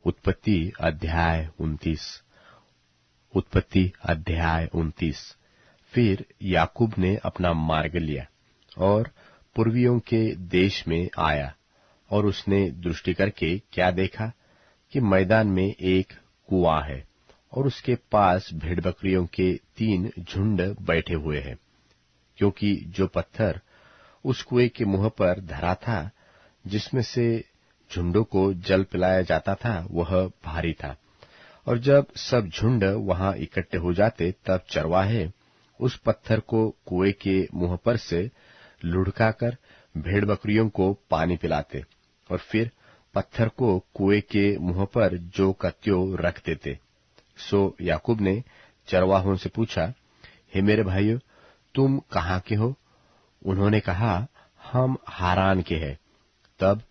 उत्पत्ति अध्याय 29। फिर याकूब ने अपना मार्ग लिया और पूर्वियों के देश में आया, और उसने दृष्टि करके क्या देखा कि मैदान में एक कुआं है, और उसके पास भेड़ बकरियों के 3 झुंड बैठे हुए हैं, क्योंकि जो पत्थर उस कुएं के मुंह पर धरा था, जिसमें से झुंडों को जल पिलाया जाता था, वह भारी था। और जब सब झुंड वहां इकट्ठे हो जाते, तब चरवाहे उस पत्थर को कुएं के मुंह पर से लुढ़काकर भेड़ बकरियों को पानी पिलाते, और फिर पत्थर को कुएं के मुंह पर जो कत्यो रख देते। सो याकूब ने चरवाहों से पूछा, हे मेरे भाइयों, तुम कहाँ के हो? उन्होंने कहा, हम हारान के हैं। तब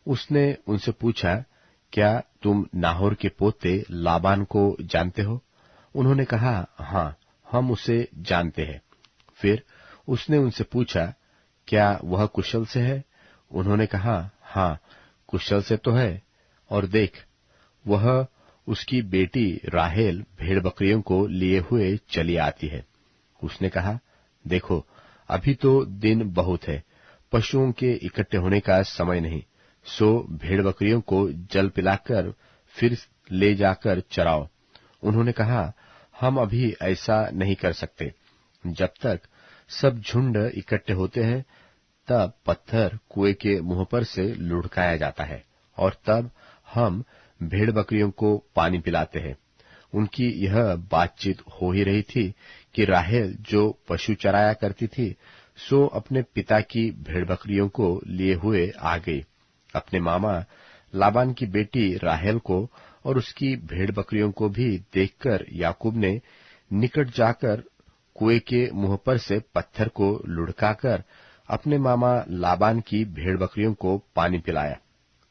उसने उनसे पूछा, क्या तुम नाहोर के पोते लाबान को जानते हो? उन्होंने कहा, हाँ, हम उसे जानते हैं। फिर उसने उनसे पूछा, क्या वह कुशल से है? उन्होंने कहा, हाँ, कुशल से तो है। और देख, वह उसकी बेटी राहेल भेड़ बकरियों को लिए हुए चली आती है। उसने कहा, देखो, अभी तो दिन बहुत है, पशुओं के इकट्ठे होने का समय नहीं, सो भेड़ बकरियों को जल पिलाकर फिर ले जाकर चराओ। उन्होंने कहा, हम अभी ऐसा नहीं कर सकते। जब तक सब झुंड इकट्ठे होते हैं, तब पत्थर कुएं के मुंह पर से लुढ़काया जाता है, और तब हम भेड़ बकरियों को पानी पिलाते हैं। उनकी यह बातचीत हो ही रही थी कि राहेल जो पशु चराया करती थी, सो अपने पिता की भेड़ बकरियों को लिए हुए आ गई। अपने मामा लाबान की बेटी राहेल को और उसकी भेड़ बकरियों को भी देखकर याकूब ने निकट जाकर कुएं के मुंह पर से पत्थर को लुढ़काकर अपने मामा लाबान की भेड़ बकरियों को पानी पिलाया।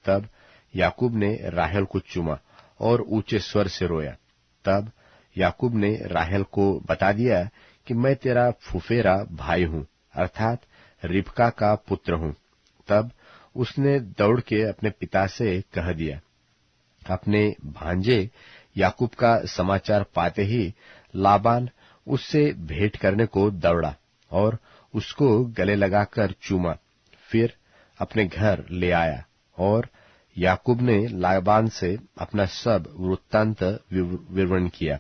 तब याकूब ने राहेल को चूमा और ऊंचे स्वर से रोया। तब याकूब ने राहेल को बता दिया कि मैं तेरा फुफेरा भाई हूं, अर्थात रिबका का पुत्र हूं। तब उसने दौड़ के अपने पिता से कह दिया। अपने भांजे याकूब का समाचार पाते ही लाबान उससे भेंट करने को दौड़ा और उसको गले लगाकर चूमा, फिर अपने घर ले आया। और याकूब ने लाबान से अपना सब वृत्तांत विवरण किया।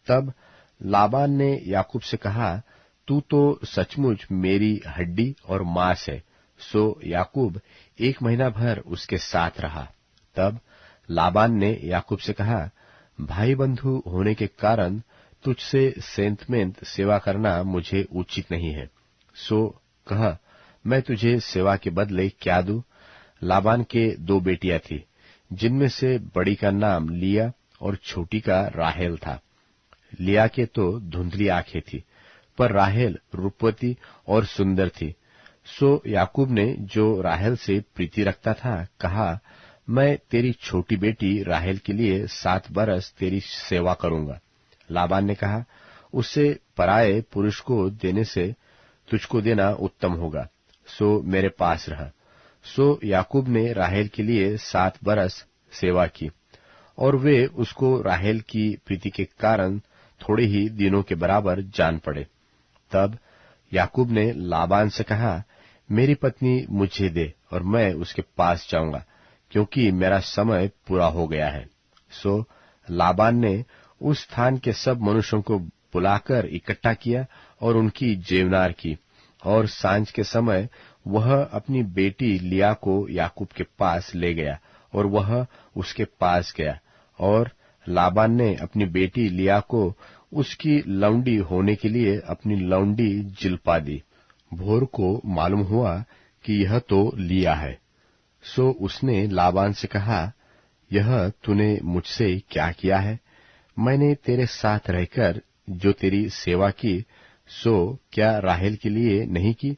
तब लाबान ने याकूब से कहा, तू तो सचमुच मेरी हड्डी और मांस है। सो याकूब 1 महीना भर उसके साथ रहा। तब लाबान ने याकूब से कहा, भाई बंधु होने के कारण तुझसे सेंतमेंत सेवा करना मुझे उचित नहीं है। सो कह, मैं तुझे सेवा के बदले क्या दूं? लाबान के 2 बेटियां थी, जिनमें से बड़ी का नाम लिया और छोटी का राहेल था। लिया के तो धुंधली आंखें थी, पर राहेल रूपवती और सुंदर थी। सो याकूब ने जो राहेल से प्रीति रखता था, कहा, मैं तेरी छोटी बेटी राहेल के लिए 7 बरस तेरी सेवा करूंगा। लाबान ने कहा, उसे पराये पुरुष को देने से तुझको देना उत्तम होगा, सो मेरे पास रह। सो याकूब ने राहेल के लिए 7 बरस सेवा की, और वे उसको राहेल की प्रीति के कारण थोड़े ही दिनों के बराबर जान पड़े। तब याकूब ने लाबान से कहा, मेरी पत्नी मुझे दे और मैं उसके पास जाऊंगा, क्योंकि मेरा समय पूरा हो गया है। सो लाबान ने उस स्थान के सब मनुष्यों को बुलाकर इकट्ठा किया और उनकी जेवनार की, और सांझ के समय वह अपनी बेटी लिया को याकूब के पास ले गया, और वह उसके पास गया। और लाबान ने अपनी बेटी लिया को उसकी लौंडी होने के लिए अपनी लौंडी जिल्पा दी। भोर को मालूम हुआ कि यह तो लिया है। सो उसने लाबान से कहा, यह तूने मुझसे क्या किया है? मैंने तेरे साथ रहकर जो तेरी सेवा की, सो क्या राहेल के लिए नहीं की?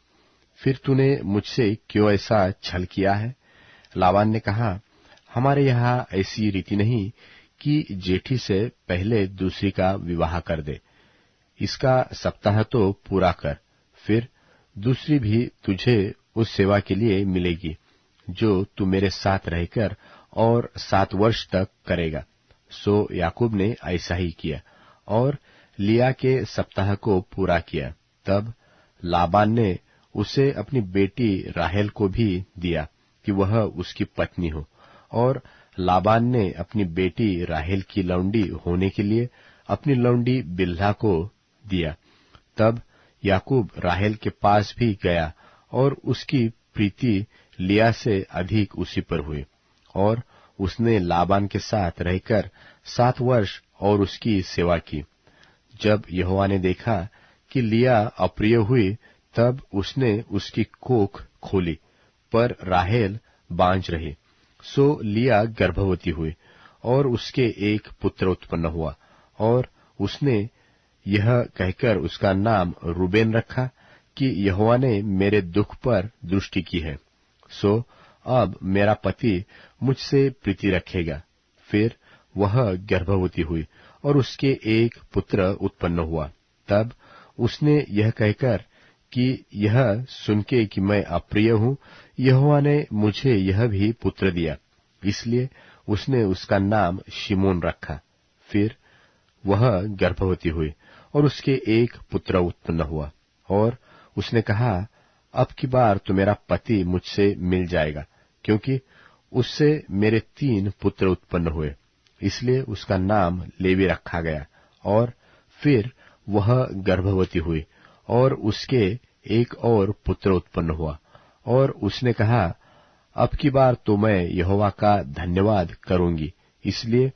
फिर तूने मुझसे क्यों ऐसा छल किया है? लाबान ने कहा, हमारे यहाँ ऐसी रीति नहीं कि जेठी से पहले दूसरी का विवाह कर दे। इसका सप्ताह तो पूरा कर, फिर दूसरी भी तुझे उस सेवा के लिए मिलेगी जो तू मेरे साथ रहकर और 7 वर्ष तक करेगा। सो याकूब ने ऐसा ही किया और लिया के सप्ताह को पूरा किया। तब लाबान ने उसे अपनी बेटी राहेल को भी दिया कि वह उसकी पत्नी हो, और लाबान ने अपनी बेटी राहेल की लौंडी होने के लिए अपनी लौंडी बिल्हा को दिया। तब याकूब राहेल के पास भी गया और उसकी प्रीति लिया से अधिक उसी पर हुई, और उसने लाबान के साथ रहकर 7 वर्ष और उसकी सेवा की। जब यहोवा ने देखा कि लिया अप्रिय हुई, तब उसने उसकी कोख खोली, पर राहेल बांझ रही। सो लिया गर्भवती हुई और उसके एक पुत्र उत्पन्न हुआ, और उसने यह कहकर उसका नाम रूबेन रखा कि यहोवा ने मेरे दुख पर दृष्टि की है। सो अब मेरा पति मुझसे प्रीति रखेगा। फिर वह गर्भवती हुई और उसके एक पुत्र उत्पन्न हुआ। तब उसने यह कहकर कि यह सुनके कि मैं अप्रिय हूं, यहोवा ने मुझे यह भी पुत्र दिया, इसलिए उसने उसका नाम शिमोन रखा। फिर वह गर्भवती हुई और उसके एक पुत्र उत्पन्न हुआ, और उसने कहा, अब की बार तो मेरा पति मुझसे मिल जाएगा, क्योंकि उससे मेरे 3 पुत्र उत्पन्न हुए। इसलिए उसका नाम लेवी रखा गया। और फिर वह गर्भवती हुई और उसके एक और पुत्र उत्पन्न हुआ, और उसने कहा, अब की बार तो मैं यहोवा का धन्यवाद करूंगी। इसलिए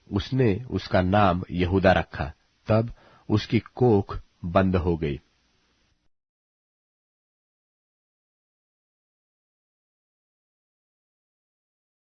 उसने उसका नाम यहूदा रखा। तब उसकी कोख बंद हो गई।